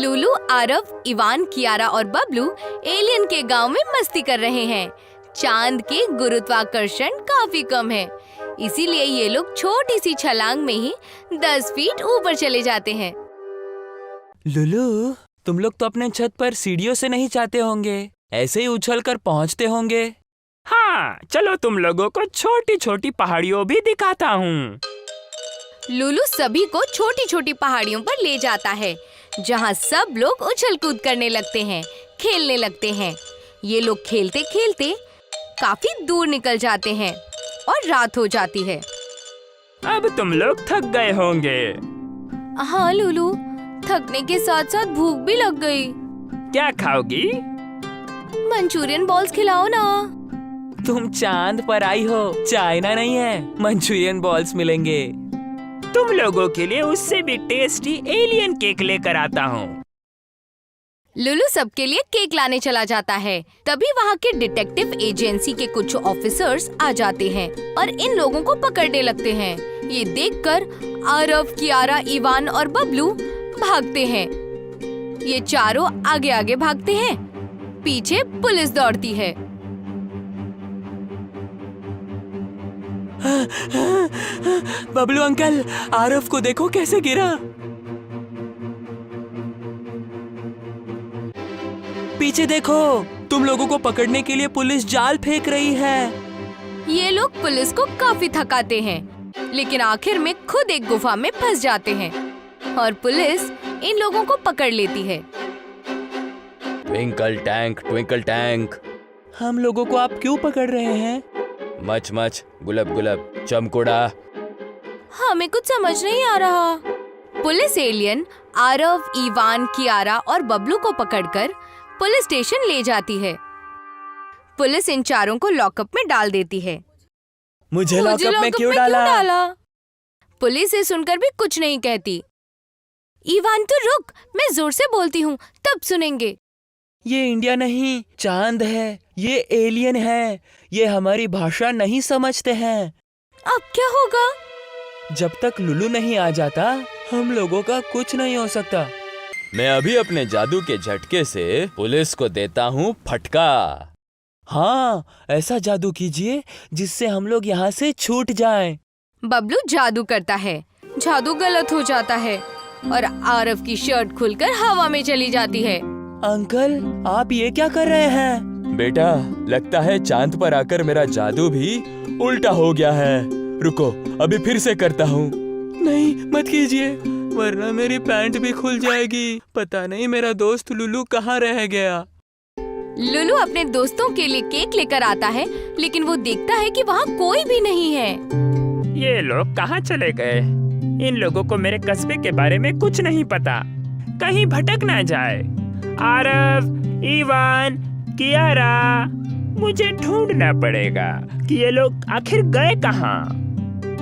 लुलु, आरव, इवान, कियारा और बबलू एलियन के गांव में मस्ती कर रहे हैं। चांद के गुरुत्वाकर्षण काफी कम है, इसीलिए ये लोग छोटी सी छलांग में ही 10 फीट ऊपर चले जाते हैं। लुलु, तुम लोग तो अपने छत पर सीढ़ियों से नहीं जाते होंगे, ऐसे ही उछल कर पहुँचते होंगे। हाँ, चलो तुम लोगों को छोटी छोटी पहाड़ियों भी दिखाता हूँ। लुलु सभी को छोटी छोटी पहाड़ियों पर ले जाता है, जहाँ सब लोग उछल कूद करने लगते हैं, खेलने लगते हैं। ये लोग खेलते खेलते काफी दूर निकल जाते हैं और रात हो जाती है। अब तुम लोग थक गए होंगे। हाँ लुलु, थकने के साथ साथ भूख भी लग गई। क्या खाओगी? मंचूरियन बॉल्स खिलाओ ना। तुम चांद पर आई हो, चाइना नहीं है, मंचूरियन बॉल्स मिलेंगे। तुम लोगों के लिए उससे भी टेस्टी एलियन केक लेकर आता हूँ। लुलु सबके लिए केक लाने चला जाता है। तभी वहाँ के डिटेक्टिव एजेंसी के कुछ ऑफिसर्स आ जाते हैं और इन लोगों को पकड़ने लगते हैं। ये देखकर आरव, कियारा, इवान और बबलू भागते हैं। ये चारों आगे आगे भागते हैं, पीछे पुलिस दौड़ती है। बबलू अंकल, आरव को देखो कैसे गिरा। पीछे देखो, तुम लोगों को पकड़ने के लिए पुलिस जाल फेंक रही है। ये लोग पुलिस को काफी थकाते हैं, लेकिन आखिर में खुद एक गुफा में फंस जाते हैं और पुलिस इन लोगों को पकड़ लेती है। ट्विंकल टैंक, हम लोगों को आप क्यों पकड़ रहे हैं? मच मच, गुलब गुलब, चमकोड़ा। हमें कुछ समझ नहीं आ रहा। पुलिस एलियन आरव, इवान, कियारा और बबलू को पकड़कर पुलिस स्टेशन ले जाती है। पुलिस इन चारों को लॉकअप में डाल देती है। मुझे लॉकअप में क्यों डाला? पुलिस ये सुनकर भी कुछ नहीं कहती। इवान तो रुक, मैं जोर से बोलती हूँ तब सुनेंगे। ये इंडिया नहीं, चांद है, ये एलियन है, ये हमारी भाषा नहीं समझते हैं। अब क्या होगा? जब तक लुलु नहीं आ जाता, हम लोगों का कुछ नहीं हो सकता। मैं अभी अपने जादू के झटके से पुलिस को देता हूँ फटका। हाँ, ऐसा जादू कीजिए जिससे हम लोग यहाँ से छूट जाएं। बबलू जादू करता है, जादू गलत हो जाता है और आरव की शर्ट खुलकर हवा में चली जाती है। अंकल, आप ये क्या कर रहे हैं? बेटा, लगता है चांद पर आकर मेरा जादू भी उल्टा हो गया है। रुको, अभी फिर से करता हूँ। नहीं, मत कीजिए, वरना मेरी पैंट भी खुल जाएगी। पता नहीं मेरा दोस्त लुलु कहाँ रह गया। लुलु अपने दोस्तों के लिए केक लेकर आता है, लेकिन वो देखता है कि वहाँ कोई भी नहीं है। ये लोग कहाँ चले गए? इन लोगों को मेरे कस्बे के बारे में कुछ नहीं पता, कहीं भटक ना जाए। आरव, इवान, कियारा, मुझे ढूंढना पड़ेगा कि ये लोग आखिर गए कहाँ।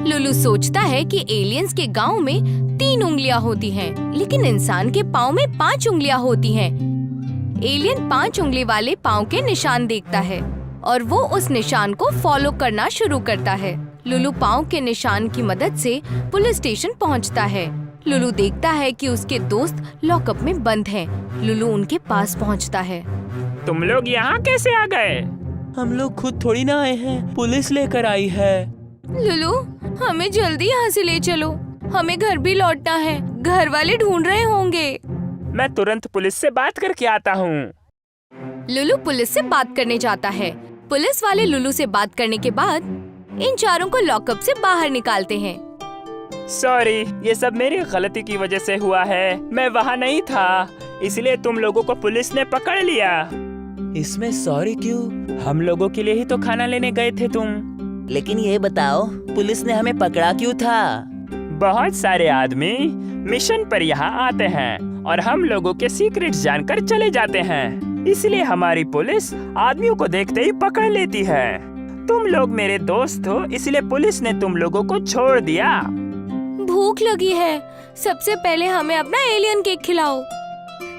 लुलु सोचता है कि एलियंस के गांव में 3 उंगलियां होती हैं, लेकिन इंसान के पाँव में 5 उंगलियां होती हैं। एलियन 5 उंगली वाले पाँव के निशान देखता है और वो उस निशान को फॉलो करना शुरू करता है। लुलु पाँव के निशान की मदद से पुलिस स्टेशन पहुंचता है। लुलु देखता है कि उसके दोस्त लॉकअप में बंद हैं। लुलु उनके पास पहुंचता है। तुम लोग यहाँ कैसे आ गए? हम लोग खुद थोड़ी ना आए हैं, पुलिस लेकर आई है। लुलु, हमें जल्दी यहाँ से ले चलो, हमें घर भी लौटना है, घर वाले ढूंढ रहे होंगे। मैं तुरंत पुलिस से बात करके आता हूँ। लुलु पुलिस से बात करने जाता है। पुलिस वाले लुलु से बात करने के बाद इन चारों को लॉकअप से बाहर निकालते हैं। सॉरी, ये सब मेरी गलती की वजह से हुआ है। मैं वहाँ नहीं था, इसलिए तुम लोगों को पुलिस ने पकड़ लिया। इसमें सॉरी क्यों? हम लोगों के लिए ही तो खाना लेने गए थे तुम। लेकिन ये बताओ, पुलिस ने हमें पकड़ा क्यों था? बहुत सारे आदमी मिशन पर यहाँ आते हैं और हम लोगों के सीक्रेट्स जानकर चले जाते हैं, इसलिए हमारी पुलिस आदमियों को देखते ही पकड़ लेती है। तुम लोग मेरे दोस्त हो, इसलिए पुलिस ने तुम लोगों को छोड़ दिया। भूख लगी है, सबसे पहले हमें अपना एलियन केक खिलाओ।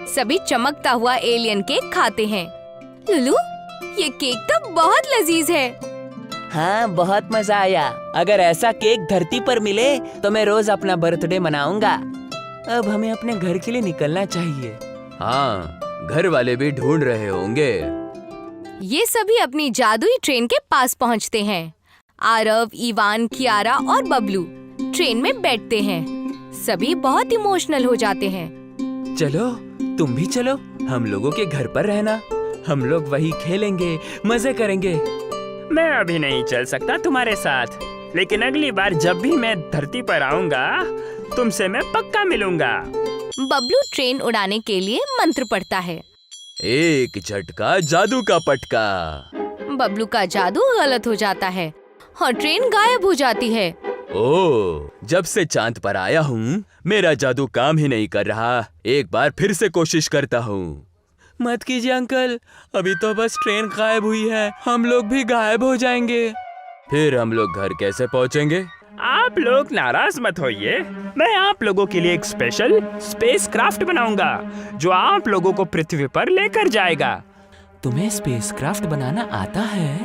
सभी चमकता हुआ एलियन केक खाते हैं। लुलु, ये केक तो बहुत लजीज है। हाँ, बहुत मजा आया। अगर ऐसा केक धरती पर मिले तो मैं रोज अपना बर्थडे मनाऊंगा। अब हमें अपने घर के लिए निकलना चाहिए। हाँ, घर वाले भी ढूंढ रहे होंगे। ये सभी अपनी जादुई ट्रेन के पास पहुंचते हैं। आरव, इवान, कियारा और बबलू ट्रेन में बैठते हैं। सभी बहुत इमोशनल हो जाते हैं। चलो, तुम भी चलो, हम लोगों के घर पर रहना। हम लोग वही खेलेंगे, मजे करेंगे। मैं अभी नहीं चल सकता तुम्हारे साथ, लेकिन अगली बार जब भी मैं धरती पर आऊंगा तुमसे मैं पक्का मिलूंगा। बबलू ट्रेन उड़ाने के लिए मंत्र पढ़ता है। एक झटका जादू का पटका। बबलू का जादू गलत हो जाता है और ट्रेन गायब हो जाती है। ओह, जब से चांद पर आया हूँ मेरा जादू काम ही नहीं कर रहा। एक बार फिर से कोशिश करता हूँ। मत कीजिए अंकल, अभी तो बस ट्रेन गायब हुई है, हम लोग भी गायब हो जाएंगे। फिर हम लोग घर कैसे पहुँचेंगे? आप लोग नाराज मत होइए, मैं आप लोगों के लिए एक स्पेशल स्पेस क्राफ्ट बनाऊंगा जो आप लोगों को पृथ्वी पर लेकर जाएगा। तुम्हें स्पेस क्राफ्ट बनाना आता है?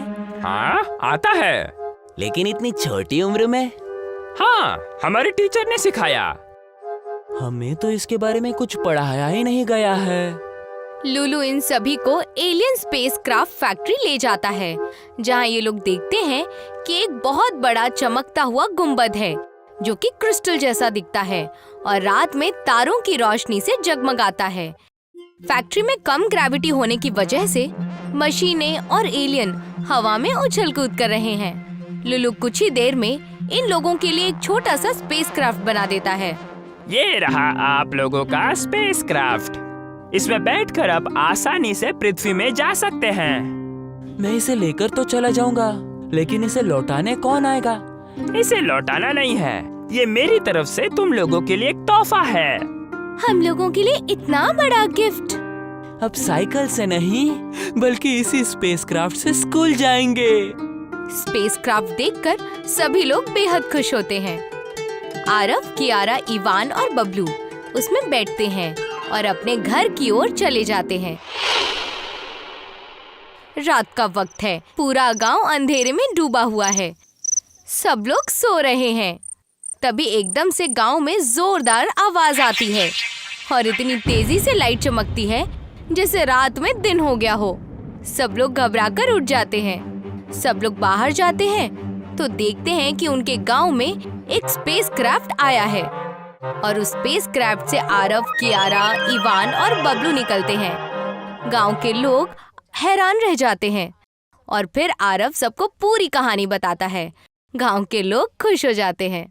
हाँ, आता है। लेकिन इतनी छोटी उम्र में? हाँ, हमारे टीचर ने सिखाया। हमें तो इसके बारे में कुछ पढ़ाया ही नहीं गया है। लुलू इन सभी को एलियन स्पेस क्राफ्ट फैक्ट्री ले जाता है, जहाँ ये लोग देखते हैं कि एक बहुत बड़ा चमकता हुआ गुंबद है जो कि क्रिस्टल जैसा दिखता है और रात में तारों की रोशनी से जगमगाता है। फैक्ट्री में कम ग्रेविटी होने की वजह से मशीनें और एलियन हवा में उछल कूद कर रहे हैं। लुलू कुछ ही देर में इन लोगों के लिए एक छोटा सा स्पेस क्राफ्ट बना देता है। ये रहा आप लोगों का स्पेस क्राफ्ट। इसमें बैठकर आप आसानी से पृथ्वी में जा सकते हैं। मैं इसे लेकर तो चला जाऊंगा, लेकिन इसे लौटाने कौन आएगा? इसे लौटाना नहीं है, ये मेरी तरफ से तुम लोगों के लिए एक तोहफा है। हम लोगों के लिए इतना बड़ा गिफ्ट। अब साइकिल से नहीं, बल्कि इसी स्पेस क्राफ्ट से स्कूल जाएंगे। स्पेस क्राफ्ट देखकर सभी लोग बेहद खुश होते हैं। आरव, कियारा, इवान और बबलू उसमें बैठते हैं और अपने घर की ओर चले जाते हैं। रात का वक्त है, पूरा गांव अंधेरे में डूबा हुआ है। सब लोग सो रहे हैं। तभी एकदम से गांव में जोरदार आवाज आती है और इतनी तेजी से लाइट चमकती है जैसे रात में दिन हो गया हो। सब लोग घबराकर उठ जाते हैं। सब लोग बाहर जाते हैं तो देखते हैं कि उनके गांव में एक स्पेस क्राफ्ट आया है और उस स्पेस क्राफ्ट से आरव, कियारा, इवान और बबलू निकलते हैं। गांव के लोग हैरान रह जाते हैं और फिर आरव सबको पूरी कहानी बताता है। गांव के लोग खुश हो जाते हैं।